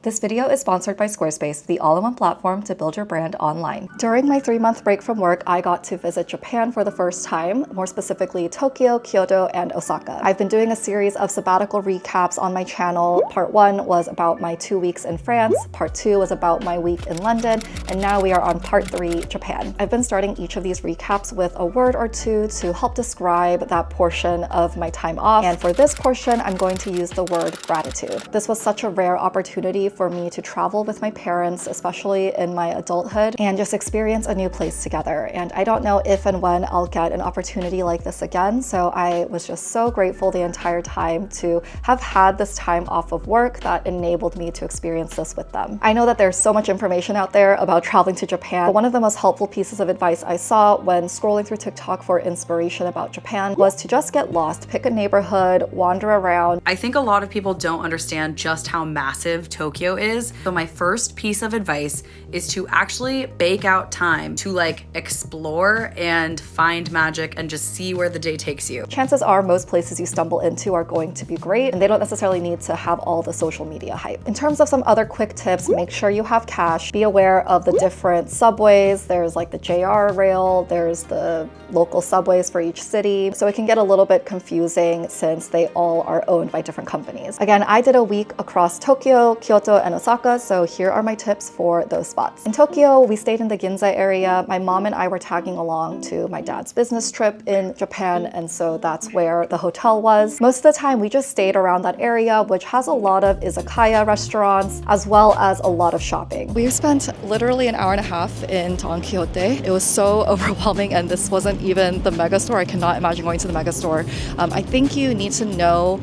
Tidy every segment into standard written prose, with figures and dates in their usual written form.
This video is sponsored by Squarespace, the all-in-one platform to build your brand online. During my 3-month break from work, I got to visit Japan for the first time, more specifically Tokyo, Kyoto, and Osaka. I've been doing a series of sabbatical recaps on my channel. Part 1 was about my 2 weeks in France, Part 2 was about my week in London, and now we are on Part 3, Japan. I've been starting each of these recaps with a word or two to help describe that portion of my time off, and for this portion, I'm going to use the word gratitude. This was such a rare opportunity for me to travel with my parents, especially in my adulthood, and just experience a new place together. And I don't know if and when I'll get an opportunity like this again, so I was just so grateful the entire time to have had this time off of work that enabled me to experience this with them. I know that there's so much information out there about traveling to Japan, but one of the most helpful pieces of advice I saw when scrolling through TikTok for inspiration about Japan was to just get lost, pick a neighborhood, wander around. I think a lot of people don't understand just how massive Tokyo is. So my first piece of advice is to actually bake out time to explore and find magic and just see where the day takes you. Chances are most places you stumble into are going to be great, and they don't necessarily need to have all the social media hype. In terms of some other quick tips, make sure you have cash. Be aware of the different subways. There's the JR rail, there's the local subways for each city. So it can get a little bit confusing since they all are owned by different companies. Again, I did a week across Tokyo, Kyoto, and Osaka, so here are my tips for those spots. In Tokyo, we stayed in the Ginza area. My mom and I were tagging along to my dad's business trip in Japan, and so that's where the hotel was. Most of the time, we just stayed around that area, which has a lot of izakaya restaurants, as well as a lot of shopping. We spent literally an hour and a half in Quixote. It was so overwhelming, and this wasn't even the mega store. I cannot imagine going to the mega store. I think you need to know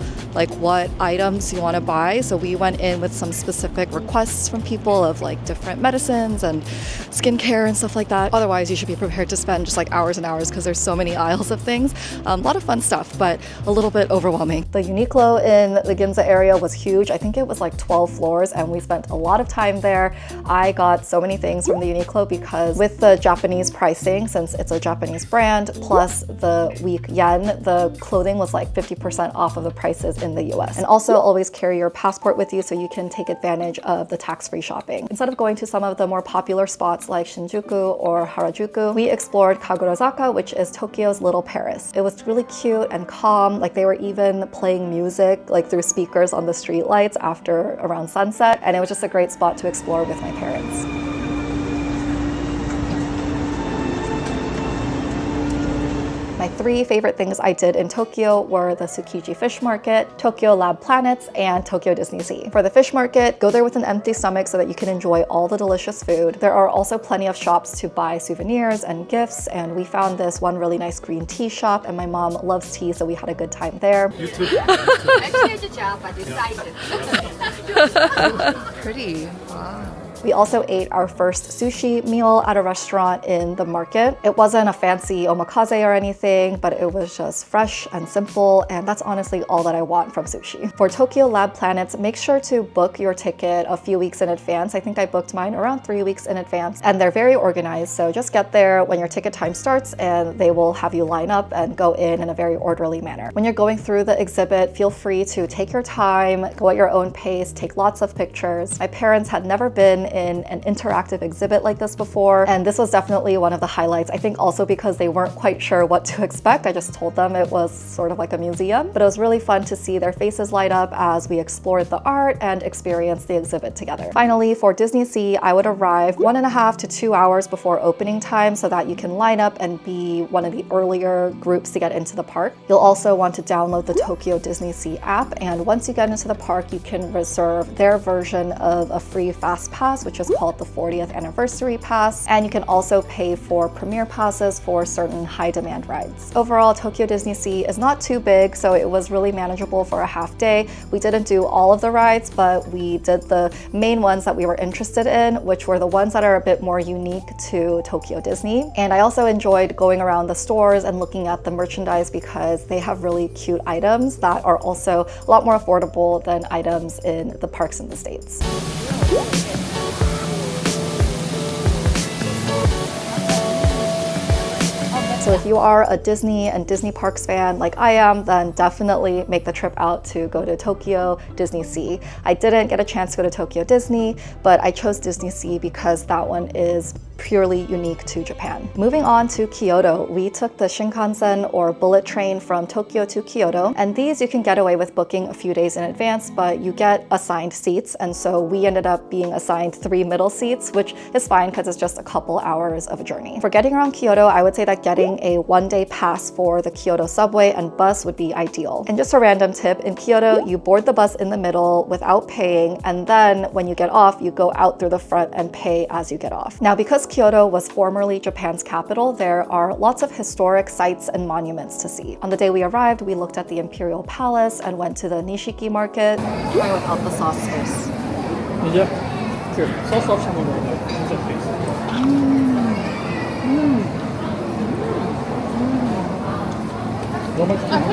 what items you want to buy, so we went in with some specific requests from people of different medicines and skincare and stuff like that. Otherwise, you should be prepared to spend just hours and hours because there's so many aisles of things. A lot of fun stuff, but a little bit overwhelming. The Uniqlo in the Ginza area was huge. I think it was 12 floors, and we spent a lot of time there. I got so many things from the Uniqlo because with the Japanese pricing, since it's a Japanese brand, plus the weak yen, the clothing was 50% off of the prices in the US. And also always carry your passport with you so you can take advantage of the tax-free shopping. Instead of going to some of the more popular spots like Shinjuku or Harajuku, we explored Kagurazaka, which is Tokyo's Little Paris. It was really cute and calm. They were even playing music through speakers on the street lights after around sunset, and it was just a great spot to explore with my parents. My 3 favorite things I did in Tokyo were the Tsukiji Fish Market, Tokyo Lab Planets, and Tokyo Disney Sea. For the fish market, go there with an empty stomach so that you can enjoy all the delicious food. There are also plenty of shops to buy souvenirs and gifts, and we found this one really nice green tea shop, and my mom loves tea, so we had a good time there. Pretty. Wow. We also ate our first sushi meal at a restaurant in the market. It wasn't a fancy omakase or anything, but it was just fresh and simple, and that's honestly all that I want from sushi. For Tokyo Lab Planets, make sure to book your ticket a few weeks in advance. I think I booked mine around 3 weeks in advance, and they're very organized, so just get there when your ticket time starts and they will have you line up and go in a very orderly manner. When you're going through the exhibit, feel free to take your time, go at your own pace, take lots of pictures. My parents had never been in an interactive exhibit like this before, and this was definitely one of the highlights. I think also because they weren't quite sure what to expect. I just told them it was sort of like a museum, but it was really fun to see their faces light up as we explored the art and experienced the exhibit together. Finally, for Disney Sea, I would arrive 1.5 to 2 hours before opening time so that you can line up and be one of the earlier groups to get into the park. You'll also want to download the Tokyo Disney Sea app, and once you get into the park, you can reserve their version of a free fast pass, which is called the 40th Anniversary Pass, and you can also pay for premier passes for certain high demand rides. Overall, Tokyo Disney Sea is not too big, so it was really manageable for a half day. We didn't do all of the rides, but we did the main ones that we were interested in, which were the ones that are a bit more unique to Tokyo Disney. And I also enjoyed going around the stores and looking at the merchandise because they have really cute items that are also a lot more affordable than items in the parks in the States. So if you are a Disney and Disney Parks fan like I am, then definitely make the trip out to go to Tokyo Disney Sea. I didn't get a chance to go to Tokyo Disney, but I chose Disney Sea because that one is purely unique to Japan. Moving on to Kyoto, we took the Shinkansen or bullet train from Tokyo to Kyoto, and these you can get away with booking a few days in advance, but you get assigned seats, and so we ended up being assigned 3 middle seats, which is fine because it's just a couple hours of a journey. For getting around Kyoto, I would say that getting a one-day pass for the Kyoto subway and bus would be ideal. And just a random tip, in Kyoto, you board the bus in the middle without paying, and then when you get off, you go out through the front and pay as you get off. Now, because Kyoto was formerly Japan's capital, there are lots of historic sites and monuments to see. On the day we arrived, we looked at the Imperial Palace and went to the Nishiki Market. Try without the sauce first. 이제 그 소스 없이 한번 먹어볼게요. 너무 맛있어.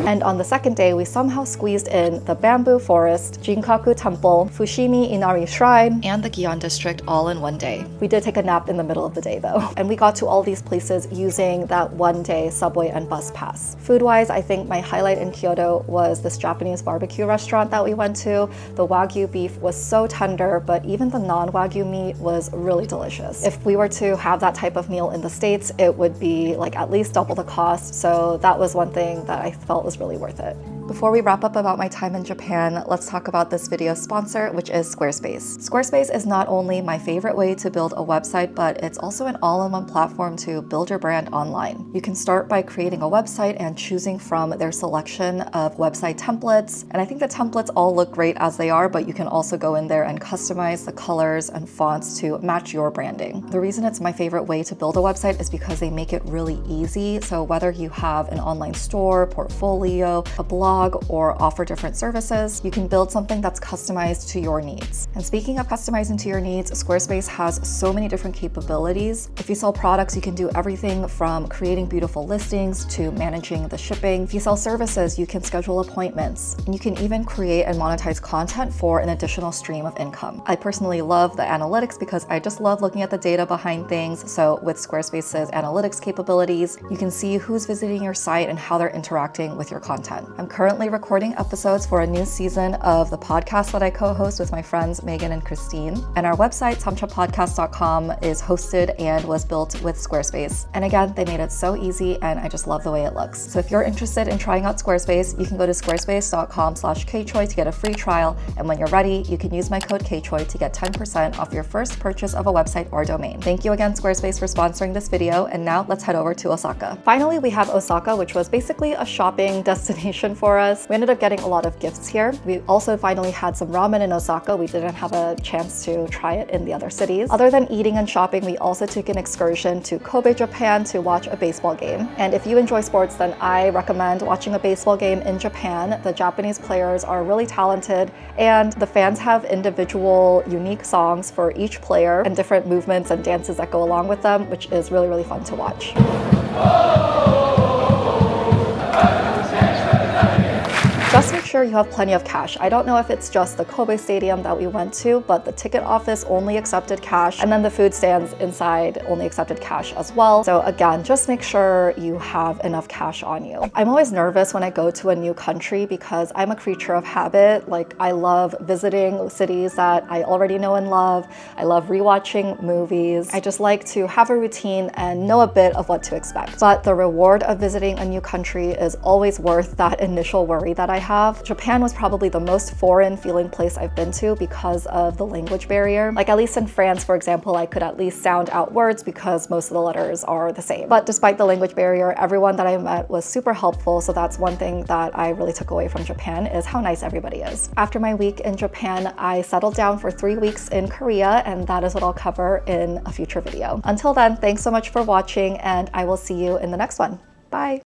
And on the second day, we somehow squeezed in the Bamboo Forest, Jinkaku Temple, Fushimi Inari Shrine, and the Gion District all in one day. We did take a nap in the middle of the day though. And we got to all these places using that one-day subway and bus pass. Food-wise, I think my highlight in Kyoto was this Japanese barbecue restaurant that we went to. The Wagyu beef was so tender, but even the non-Wagyu meat was really delicious. If we were to have that type of meal in the States, it would be like at least double the cost. So that was one thing that I felt was really worth it. Before we wrap up about my time in Japan, let's talk about this video's sponsor, which is Squarespace. Squarespace is not only my favorite way to build a website, but it's also an all-in-one platform to build your brand online. You can start by creating a website and choosing from their selection of website templates. And I think the templates all look great as they are, but you can also go in there and customize the colors and fonts to match your branding. The reason it's my favorite way to build a website is because they make it really easy. So whether you have an online store, portfolio, a blog, or offer different services, you can build something that's customized to your needs. And speaking of customizing to your needs, Squarespace has so many different capabilities. If you sell products, you can do everything from creating beautiful listings to managing the shipping. If you sell services, you can schedule appointments. And you can even create and monetize content for an additional stream of income. I personally love the analytics because I just love looking at the data behind things. So with Squarespace's analytics capabilities, you can see who's visiting your site and how they're interacting with your content. I'm currently recording episodes for a new season of the podcast that I co-host with my friends Megan and Christine. And our website, samchapodcast.com, is hosted and was built with Squarespace. And again, they made it so easy and I just love the way it looks. So if you're interested in trying out Squarespace, you can go to squarespace.com/kchoi to get a free trial. And when you're ready, you can use my code kchoi to get 10% off your first purchase of a website or domain. Thank you again, Squarespace, for sponsoring this video. And now let's head over to Osaka. Finally, we have Osaka, which was basically a shopping destination for us. We ended up getting a lot of gifts here. We also finally had some ramen in Osaka. We didn't have a chance to try it in the other cities. Other than eating and shopping, we also took an excursion to Kobe, Japan to watch a baseball game. And if you enjoy sports, then I recommend watching a baseball game in Japan. The Japanese players are really talented and the fans have individual unique songs for each player and different movements and dances that go along with them, which is really, really fun to watch. Just make sure you have plenty of cash. I don't know if it's just the Kobe Stadium that we went to, but the ticket office only accepted cash, and then the food stands inside only accepted cash as well. So again, just make sure you have enough cash on you. I'm always nervous when I go to a new country because I'm a creature of habit. Like, I love visiting cities that I already know and love. I love rewatching movies. I just like to have a routine and know a bit of what to expect. But the reward of visiting a new country is always worth that initial worry that I have. Japan was probably the most foreign feeling place I've been to because of the language barrier. Like, at least in France, for example, I could at least sound out words because most of the letters are the same. But despite the language barrier, everyone that I met was super helpful. So that's one thing that I really took away from Japan, is how nice everybody is. After my week in Japan, I settled down for 3 weeks in Korea, and that is what I'll cover in a future video. Until then, thanks so much for watching, and I will see you in the next one. Bye.